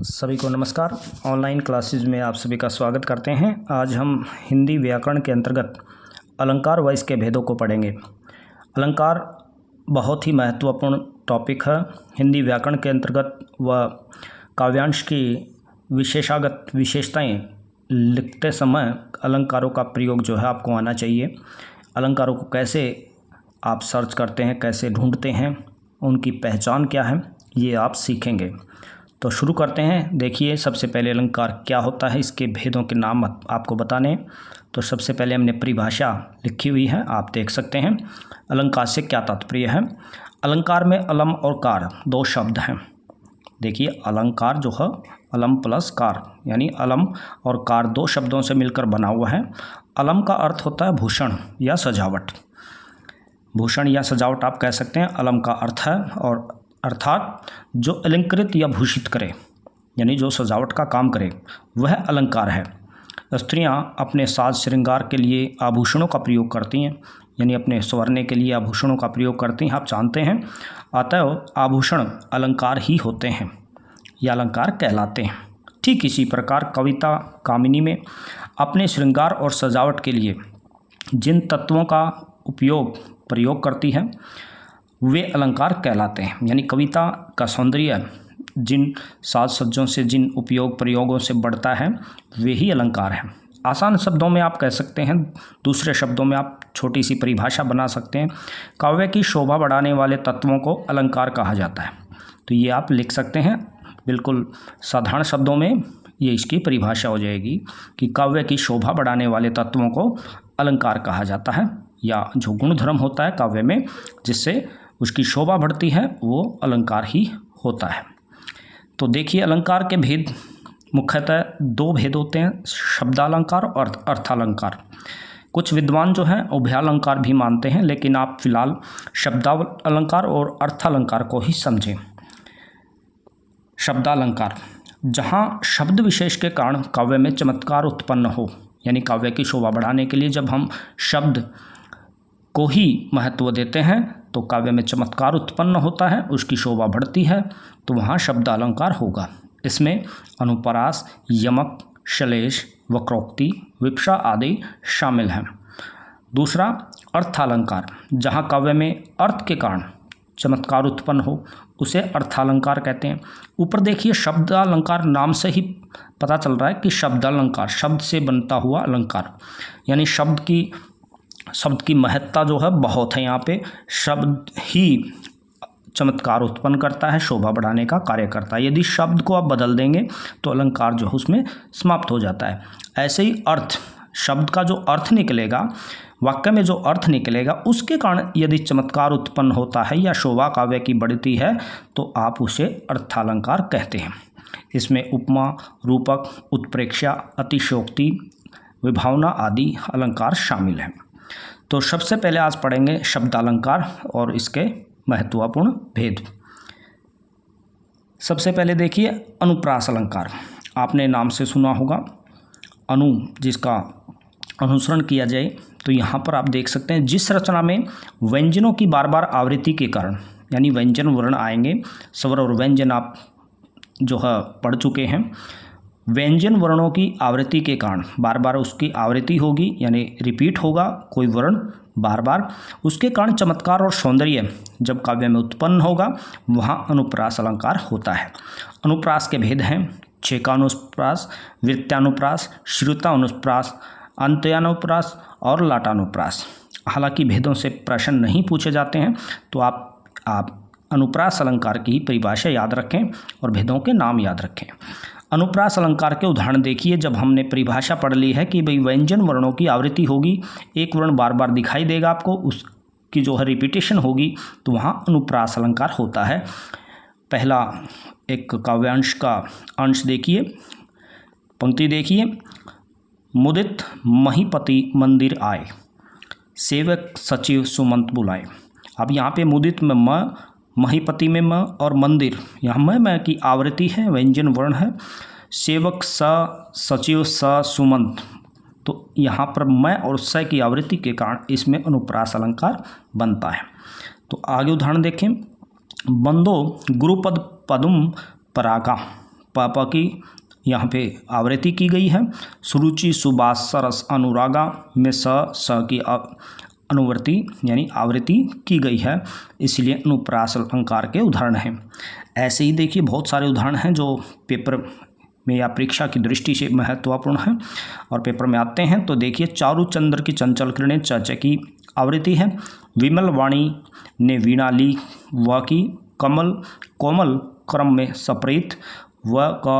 सभी को नमस्कार। ऑनलाइन क्लासेज में आप सभी का स्वागत करते हैं। आज हम हिंदी व्याकरण के अंतर्गत अलंकार व इसके भेदों को पढ़ेंगे। अलंकार बहुत ही महत्वपूर्ण टॉपिक है। हिंदी व्याकरण के अंतर्गत व काव्यांश की विशेषागत विशेषताएं लिखते समय अलंकारों का प्रयोग जो है आपको आना चाहिए। अलंकारों को कैसे आप सर्च करते हैं, कैसे ढूंढते हैं, उनकी पहचान क्या है, ये आप सीखेंगे। तो शुरू करते हैं। देखिए, सबसे पहले अलंकार क्या होता है, इसके भेदों के नाम आपको बताने। तो सबसे पहले हमने परिभाषा लिखी हुई है, आप देख सकते हैं। अलंकार से क्या तात्पर्य है। अलंकार में अलम और कार दो शब्द हैं। देखिए, अलंकार जो है अलम प्लस कार, यानी अलम और कार दो शब्दों से मिलकर बना हुआ है। अलम का अर्थ होता है भूषण या सजावट। भूषण या सजावट आप कह सकते हैं, अलम का अर्थ है। और अर्थात जो अलंकृत या भूषित करे, यानी जो सजावट का काम करे, वह अलंकार है। स्त्रियां अपने साज श्रृंगार के लिए आभूषणों का प्रयोग करती हैं, यानी अपने संवरने के लिए आभूषणों का प्रयोग करती हैं, आप जानते हैं। अतः आभूषण अलंकार ही होते हैं या अलंकार कहलाते हैं। ठीक इसी प्रकार कविता कामिनी में अपने श्रृंगार और सजावट के लिए जिन तत्वों का प्रयोग करती है वे अलंकार कहलाते हैं। यानी कविता का सौंदर्य जिन साज सज्जों से, जिन प्रयोगों से बढ़ता है, वे ही अलंकार हैं। आसान शब्दों में आप कह सकते हैं, दूसरे शब्दों में आप छोटी सी परिभाषा बना सकते हैं। काव्य की शोभा बढ़ाने वाले तत्वों को अलंकार कहा जाता है। तो ये आप लिख सकते हैं, बिल्कुल साधारण शब्दों में ये इसकी परिभाषा हो जाएगी कि काव्य की शोभा बढ़ाने वाले तत्वों को अलंकार कहा जाता है, या जो गुणधर्म होता है काव्य में जिससे उसकी शोभा बढ़ती है, वो अलंकार ही होता है। तो देखिए, अलंकार के भेद मुख्यतः दो भेद होते हैं, शब्दालंकार और अर्थालंकार। कुछ विद्वान जो हैं उभयालंकार भी मानते हैं, लेकिन आप फिलहाल शब्दालंकार और अर्थालंकार को ही समझें। शब्दालंकार, जहाँ शब्द विशेष के कारण काव्य में चमत्कार उत्पन्न हो, यानी काव्य की शोभा बढ़ाने के लिए जब हम शब्द को ही महत्व देते हैं तो काव्य में चमत्कार उत्पन्न होता है, उसकी शोभा बढ़ती है, तो वहाँ शब्दालंकार होगा। इसमें अनुप्रास, यमक, श्लेष, वक्रोक्ति, विवक्षा आदि शामिल हैं। दूसरा अर्थालंकार, जहाँ काव्य में अर्थ के कारण चमत्कार उत्पन्न हो, उसे अर्थालंकार कहते हैं। ऊपर देखिए, शब्दालंकार नाम से ही पता चल रहा है कि शब्दालंकार शब्द से बनता हुआ अलंकार, यानी शब्द की महत्ता जो है बहुत है। यहाँ पे शब्द ही चमत्कार उत्पन्न करता है, शोभा बढ़ाने का कार्य करता है। यदि शब्द को आप बदल देंगे तो अलंकार जो है उसमें समाप्त हो जाता है। ऐसे ही अर्थ, शब्द का जो अर्थ निकलेगा, वाक्य में जो अर्थ निकलेगा, उसके कारण यदि चमत्कार उत्पन्न होता है या शोभा काव्य की बढ़ती है तो आप उसे अर्थालंकार कहते हैं। इसमें उपमा, रूपक, उत्प्रेक्षा, अतिशयोक्ति, विभावना आदि अलंकार शामिल हैं। तो सबसे पहले आज पढ़ेंगे शब्दालंकार और इसके महत्वपूर्ण भेद। सबसे पहले देखिए अनुप्रास अलंकार, आपने नाम से सुना होगा। अनु जिसका अनुसरण किया जाए, तो यहाँ पर आप देख सकते हैं जिस रचना में व्यंजनों की बार बार आवृत्ति के कारण, यानी व्यंजन वर्ण आएंगे, स्वर और व्यंजन आप जो है पढ़ चुके हैं। व्यंजन वर्णों की आवृत्ति के कारण बार बार उसकी आवृत्ति होगी, यानी रिपीट होगा कोई वर्ण बार बार, उसके कारण चमत्कार और सौंदर्य जब काव्य में उत्पन्न होगा, वहाँ अनुप्रास अलंकार होता है। अनुप्रास के भेद हैं छेकानुप्रास, वृत्तानुप्रास, श्रुतानुप्रास, अंत्यानुप्रास और लाटानुप्रास। हालांकि भेदों से प्रश्न नहीं पूछे जाते हैं, तो आप अनुप्रास अलंकार की ही परिभाषा याद रखें और भेदों के नाम याद रखें। अनुप्रास अलंकार के उदाहरण देखिए। जब हमने परिभाषा पढ़ ली है कि भाई व्यंजन वर्णों की आवृत्ति होगी, एक वर्ण बार बार दिखाई देगा आपको, उसकी जो है रिपीटेशन होगी, तो वहाँ अनुप्रास अलंकार होता है। पहला एक काव्यांश का अंश देखिए, पंक्ति देखिए। मुदित महीपति मंदिर आए, सेवक सचिव सुमंत बुलाए। अब यहाँ पे मुदित में म, महीपति में म और मंदिर, यहाँ मैं की आवृत्ति है, व्यंजन वर्ण है। सेवक स, सचिव स, सुमंत, तो यहाँ पर मैं और स की आवृत्ति के कारण इसमें अनुप्रास अलंकार बनता है। तो आगे उदाहरण देखें। बंदो गुरुपद पदुम परागा, पापा की यहाँ पे आवृत्ति की गई है। सुरुचि सुबास सरस अनुरागा में स की अनुवर्ती यानी आवृत्ति की गई है, इसलिए अनुप्रास अलंकार के उदाहरण हैं। ऐसे ही देखिए बहुत सारे उदाहरण हैं जो पेपर में या परीक्षा की दृष्टि से महत्वपूर्ण हैं और पेपर में आते हैं। तो देखिए चारुचंद्र की चंचल किरणें च की आवृत्ति है। विमल वाणी ने वीणा ली व की कमल कोमल क्रम में सप्रेत व का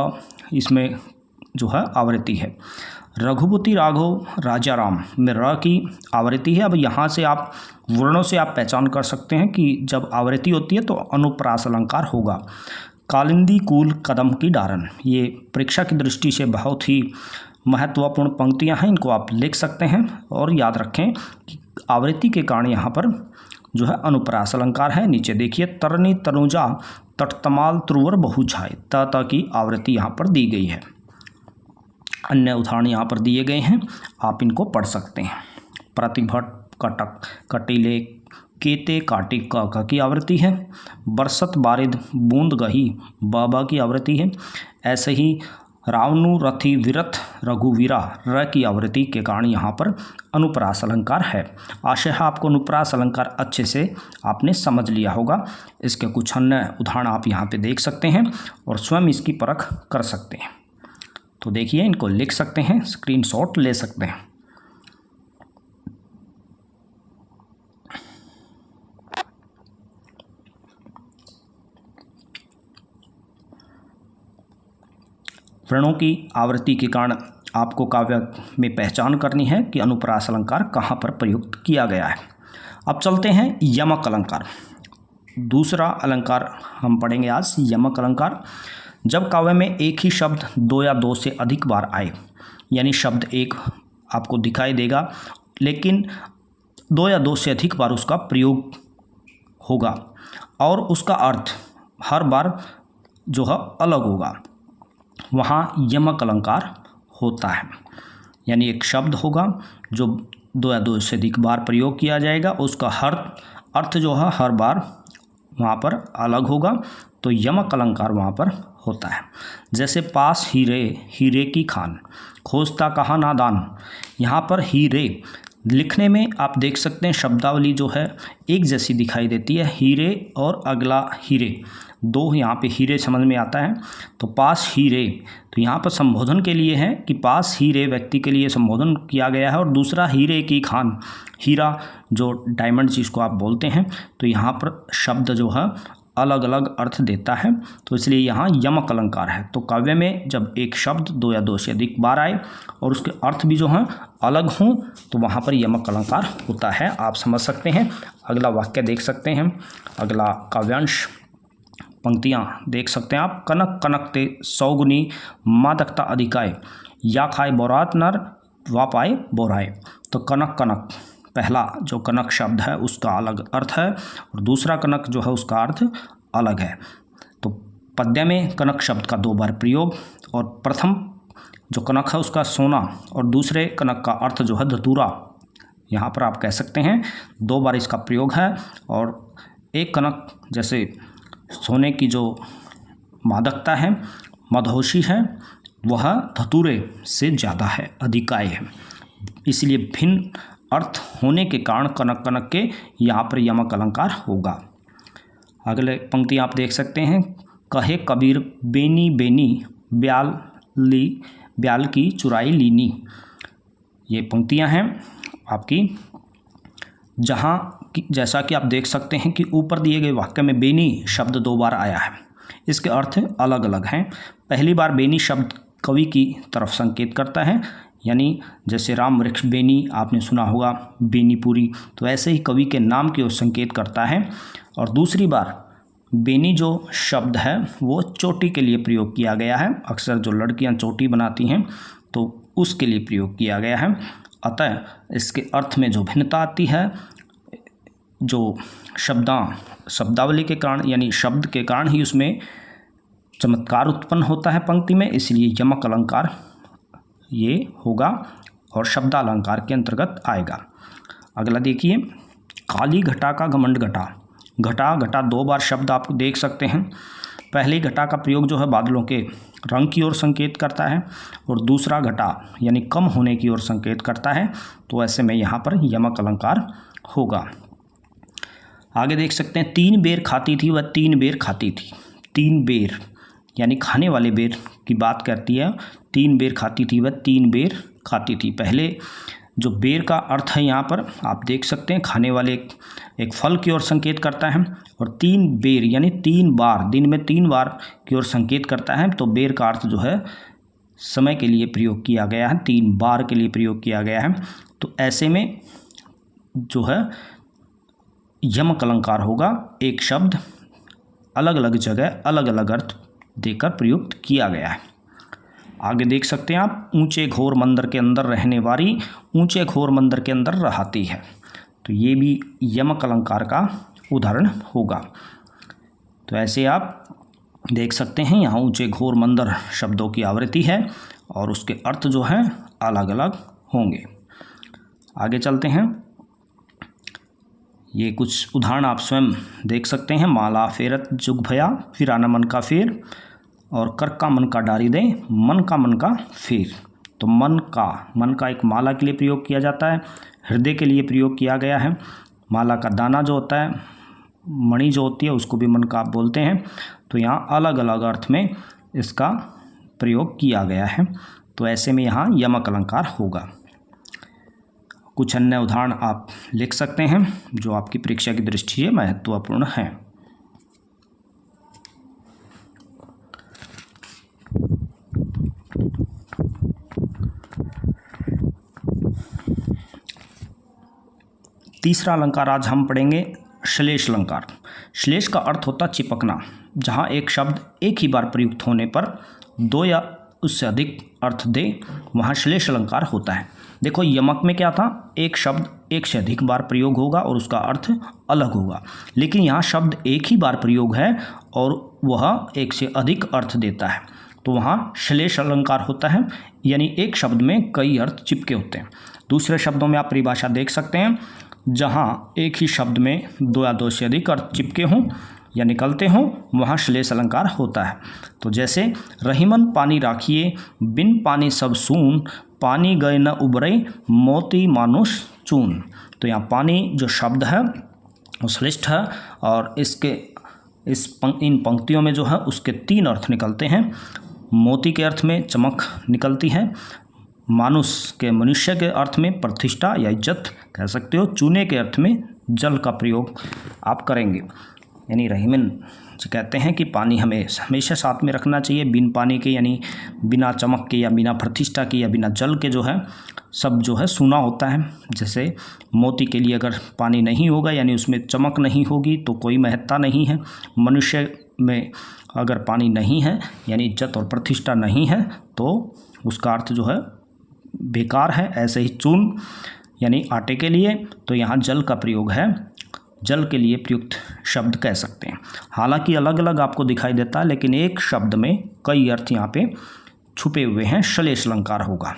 इसमें जो है आवृत्ति है। रघुपति राघव राजा राम में र की आवृत्ति है। अब यहाँ से आप वर्णों से आप पहचान कर सकते हैं कि जब आवृत्ति होती है तो अनुप्रास अलंकार होगा। कालिंदी कूल कदम की डारन, ये परीक्षा की दृष्टि से बहुत ही महत्वपूर्ण पंक्तियां हैं, इनको आप लिख सकते हैं और याद रखें कि आवृत्ति के कारण यहाँ पर जो है अनुप्रास अलंकार है। नीचे देखिए तरनी तनुजा तटतमाल त्रुवर बहुछाए त की आवृत्ति यहाँ पर दी गई है। अन्य उदाहरण यहाँ पर दिए गए हैं, आप इनको पढ़ सकते हैं। प्रतिभट कटक कटीले केते काटी क की आवृत्ति है। बरसत बारिद बूंद गही बाबा की आवृत्ति है। ऐसे ही रावनु रथी विरथ रघुवीरा र की आवृत्ति के कारण यहाँ पर अनुप्रास अलंकार है। आशा है आपको अनुप्रास अलंकार अच्छे से आपने समझ लिया होगा। इसके कुछ अन्य उदाहरण आप यहाँ पे देख सकते हैं और स्वयं इसकी परख कर सकते हैं। तो देखिए इनको लिख सकते हैं, स्क्रीनशॉट ले सकते हैं। वर्णों की आवृत्ति के कारण आपको काव्य में पहचान करनी है कि अनुप्रास अलंकार कहाँ पर प्रयुक्त किया गया है। अब चलते हैं यमक अलंकार। दूसरा अलंकार हम पढ़ेंगे आज, यमक अलंकार। जब काव्य में एक ही शब्द दो या दो से अधिक बार आए, यानी शब्द एक आपको दिखाई देगा लेकिन दो या दो से अधिक बार उसका प्रयोग होगा और उसका अर्थ हर बार जो है अलग होगा, वहाँ यमक अलंकार होता है। यानी एक शब्द होगा जो दो या दो से अधिक बार प्रयोग किया जाएगा, उसका हर अर्थ जो है हर बार वहाँ पर अलग होगा, तो यमक अलंकार वहाँ पर होता है। जैसे पास हीरे हीरे की खान खोजता कहाँ नादान, यहाँ पर हीरे लिखने में आप देख सकते हैं शब्दावली जो है एक जैसी दिखाई देती है। हीरे और अगला हीरे, दो यहाँ पे हीरे समझ में आता है। तो पास हीरे तो यहाँ पर संबोधन के लिए है कि पास हीरे व्यक्ति के लिए संबोधन किया गया है। और दूसरा हीरे की खान, हीरा जो डायमंड जिसको आप बोलते हैं, तो यहाँ पर शब्द जो है अलग अलग अर्थ देता है, तो इसलिए यहाँ यमक अलंकार है। तो काव्य में जब एक शब्द दो या दो से अधिक बार आए और उसके अर्थ भी जो हैं अलग हों, तो वहाँ पर यमक अलंकार होता है। आप समझ सकते हैं। अगला वाक्य देख सकते हैं, अगला काव्यांश पंक्तियाँ देख सकते हैं आप। कनक कनकते सौगुनी मादकता अधिकाय, या खाए बोरात नर वा पाए बोराए। तो कनक कनक, पहला जो कनक शब्द है उसका अलग अर्थ है और दूसरा कनक जो है उसका अर्थ अलग है। तो पद्य में कनक शब्द का दो बार प्रयोग, और प्रथम जो कनक है उसका सोना और दूसरे कनक का अर्थ जो है धतूरा, यहाँ पर आप कह सकते हैं दो बार इसका प्रयोग है। और एक कनक जैसे सोने की जो मादकता है, मदहोशी है, वह धतूरे से ज़्यादा है, अधिकाय है, इसलिए भिन्न अर्थ होने के कारण कनक कनक के यहाँ पर यमक अलंकार होगा। अगले पंक्ति आप देख सकते हैं, कहे कबीर बेनी बेनी ब्याल की चुराई लीनी। ये पंक्तियाँ हैं आपकी, जहाँ जैसा कि आप देख सकते हैं कि ऊपर दिए गए वाक्य में बेनी शब्द दो बार आया है, इसके अर्थ अलग अलग हैं। पहली बार बेनी शब्द कवि की तरफ संकेत करता है, यानी जैसे राम वृक्ष बेनी आपने सुना होगा, बेनीपुरी, तो ऐसे ही कवि के नाम की ओर संकेत करता है। और दूसरी बार बेनी जो शब्द है वो चोटी के लिए प्रयोग किया गया है, अक्सर जो लड़कियां चोटी बनाती हैं तो उसके लिए प्रयोग किया गया है। अतः इसके अर्थ में जो भिन्नता आती है, जो शब्दावली के कारण यानी शब्द के कारण ही उसमें चमत्कार उत्पन्न होता है पंक्ति में, इसलिए यमक अलंकार ये होगा और शब्दालंकार के अंतर्गत आएगा। अगला देखिए, काली घटा का घमंड घटा। घटा घटा दो बार शब्द आप देख सकते हैं। पहली घटा का प्रयोग जो है बादलों के रंग की ओर संकेत करता है और दूसरा घटा यानी कम होने की ओर संकेत करता है। तो ऐसे में यहाँ पर यमक अलंकार होगा। आगे देख सकते हैं, 3 बेर खाती थी वह 3 बेर खाती थी। 3 बेर यानी खाने वाले बेर की बात करती है। 3 बेर खाती थी वह 3 बेर खाती थी। पहले जो बेर का अर्थ है यहाँ पर आप देख सकते हैं, खाने वाले एक फल की ओर संकेत करता है और 3 बेर यानी 3 बार, दिन में 3 बार की ओर संकेत करता है। तो बेर का अर्थ जो है समय के लिए प्रयोग किया गया है, 3 बार के लिए प्रयोग किया गया है। तो ऐसे में जो है यमक अलंकार होगा। एक शब्द अलग अलग जगह अलग अलग अर्थ देकर प्रयुक्त किया गया है। आगे देख सकते हैं आप, ऊंचे घोर मंदिर के अंदर रहने वाली ऊंचे घोर मंदिर के अंदर रहती है। तो ये भी यमक अलंकार का उदाहरण होगा। तो ऐसे आप देख सकते हैं, यहाँ ऊंचे घोर मंदिर शब्दों की आवृत्ति है और उसके अर्थ जो हैं अलग अलग होंगे। आगे चलते हैं, ये कुछ उदाहरण आप स्वयं देख सकते हैं। माला फेरत जुग भया, फिर आना मन का फेर, और कर का मन का डारी दे, मन का फेर। तो मन का एक माला के लिए प्रयोग किया जाता है, हृदय के लिए प्रयोग किया गया है। माला का दाना जो होता है, मणि जो होती है, उसको भी मन का आप बोलते हैं। तो यहाँ अलग अलग अर्थ में इसका प्रयोग किया गया है। तो ऐसे में यहाँ यमक अलंकार होगा। कुछ अन्य उदाहरण आप लिख सकते हैं जो आपकी परीक्षा की दृष्टि से महत्वपूर्ण हैं। तीसरा अलंकार आज हम पढ़ेंगे श्लेष अलंकार। श्लेष का अर्थ होता चिपकना। जहाँ एक शब्द एक ही बार प्रयुक्त होने पर 2 या उससे अधिक अर्थ दे, वहाँ श्लेष अलंकार होता है। देखो यमक में क्या था, एक शब्द एक से अधिक बार प्रयोग होगा और उसका अर्थ अलग होगा। लेकिन यहाँ शब्द एक ही बार प्रयोग है और वह एक से अधिक अर्थ देता है, तो वहाँ श्लेष अलंकार होता है। यानी एक शब्द में कई अर्थ चिपके होते हैं। दूसरे शब्दों में आप परिभाषा देख सकते हैं, जहाँ एक ही शब्द में 2 या 2 से अधिक अर्थ चिपके हों या निकलते हों, वहाँ श्लेष अलंकार होता है। तो जैसे रहीमन पानी राखिए, बिन पानी सब सून, पानी गए न उबरे, मोती मानुष चून। तो यहाँ पानी जो शब्द है वो श्लिष्ट है और इन पंक्तियों में जो है उसके 3 अर्थ निकलते हैं। मोती के अर्थ में चमक निकलती है, मानुष के मनुष्य के अर्थ में प्रतिष्ठा या इज्जत कह सकते हो, चूने के अर्थ में जल का प्रयोग आप करेंगे। यानी रहीमन जी कहते हैं कि पानी हमें हमेशा साथ में रखना चाहिए। बिन पानी के यानी बिना चमक के या बिना प्रतिष्ठा के या बिना जल के जो है सब जो है सूना होता है। जैसे मोती के लिए अगर पानी नहीं होगा यानी उसमें चमक नहीं होगी तो कोई महत्ता नहीं है। मनुष्य में अगर पानी नहीं है यानी इज्जत और प्रतिष्ठा नहीं है तो उसका अर्थ जो है बेकार है। ऐसे ही चून यानी आटे के लिए, तो यहाँ जल का प्रयोग है, जल के लिए प्रयुक्त शब्द कह सकते हैं। हालांकि अलग अलग आपको दिखाई देता है लेकिन एक शब्द में कई अर्थ यहाँ पे छुपे हुए हैं। श्लेष अलंकार होगा।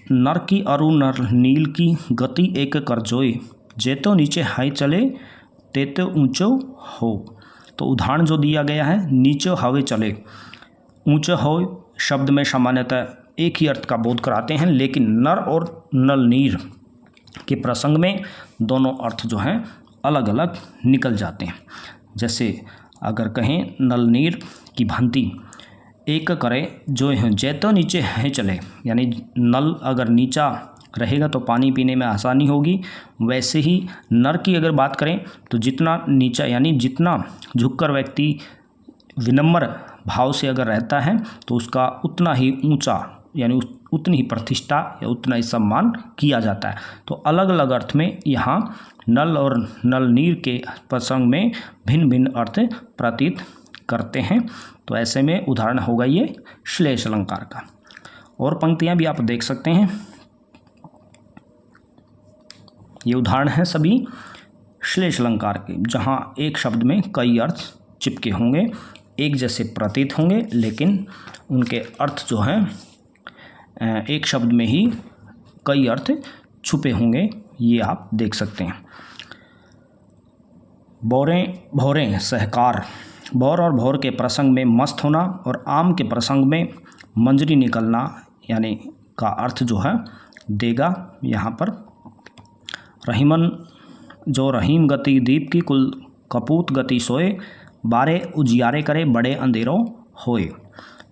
नर की अरु नर नील की गति एक कर जोए, जेतो नीचे हाई चले तेते ऊंचो हो। तो उदाहरण जो दिया गया है, नीचे हवे चले, ऊंचे हो शब्द में सामान्यतः एक ही अर्थ का बोध कराते हैं, लेकिन नर और नल नीर के प्रसंग में दोनों अर्थ जो हैं अलग अलग निकल जाते हैं। जैसे अगर कहें नल नीर की भांति एक करे जो है, जैतो नीचे है चले, यानी नल अगर नीचा रहेगा तो पानी पीने में आसानी होगी। वैसे ही नर की अगर बात करें तो जितना नीचा यानी जितना झुककर व्यक्ति विनम्र भाव से अगर रहता है तो उसका उतना ही ऊंचा यानी उतनी ही प्रतिष्ठा या उतना ही सम्मान किया जाता है। तो अलग अलग अर्थ में यहाँ नल और नल नीर के प्रसंग में भिन्न भिन्न अर्थ प्रतीत करते हैं। तो ऐसे में उदाहरण होगा ये श्लेष अलंकार का। और पंक्तियाँ भी आप देख सकते हैं, ये उदाहरण हैं सभी श्लेष अलंकार के, जहाँ एक शब्द में कई अर्थ चिपके होंगे, एक जैसे प्रतीत होंगे लेकिन उनके अर्थ जो हैं एक शब्द में ही कई अर्थ छुपे होंगे। ये आप देख सकते हैं। भौरें भौरें सहकार, भौर और भौर के प्रसंग में मस्त होना और आम के प्रसंग में मंजरी निकलना यानी का अर्थ जो है देगा यहाँ पर। रहीमन जो रहीम गति दीप की कुल कपूत गति सोए, बारे उजियारे करे बड़े अंधेरों होए।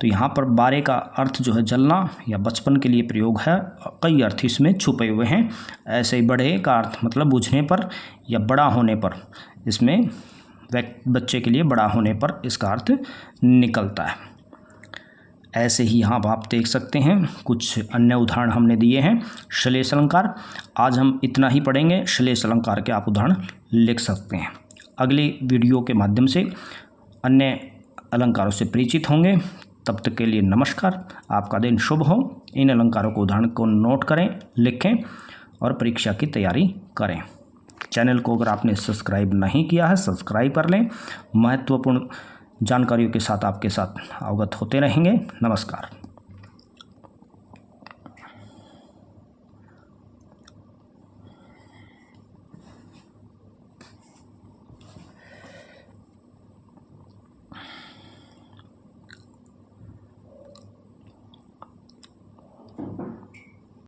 तो यहाँ पर बारे का अर्थ जो है जलना या बचपन के लिए प्रयोग है, कई अर्थ इसमें छुपे हुए हैं। ऐसे ही बड़े का अर्थ मतलब बुझने पर या बड़ा होने पर, इसमें बच्चे के लिए बड़ा होने पर इसका अर्थ निकलता है। ऐसे ही यहाँ आप देख सकते हैं कुछ अन्य उदाहरण हमने दिए हैं। श्लेष अलंकार, आज हम इतना ही पढ़ेंगे। श्लेष अलंकार के आप उदाहरण लिख सकते हैं। अगली वीडियो के माध्यम से अन्य अलंकारों से परिचित होंगे। तब तक के लिए नमस्कार, आपका दिन शुभ हो। इन अलंकारों को उदाहरण को नोट करें, लिखें और परीक्षा की तैयारी करें। चैनल को अगर आपने सब्सक्राइब नहीं किया है सब्सक्राइब कर लें। महत्वपूर्ण जानकारियों के साथ आपके साथ अवगत होते रहेंगे। नमस्कार।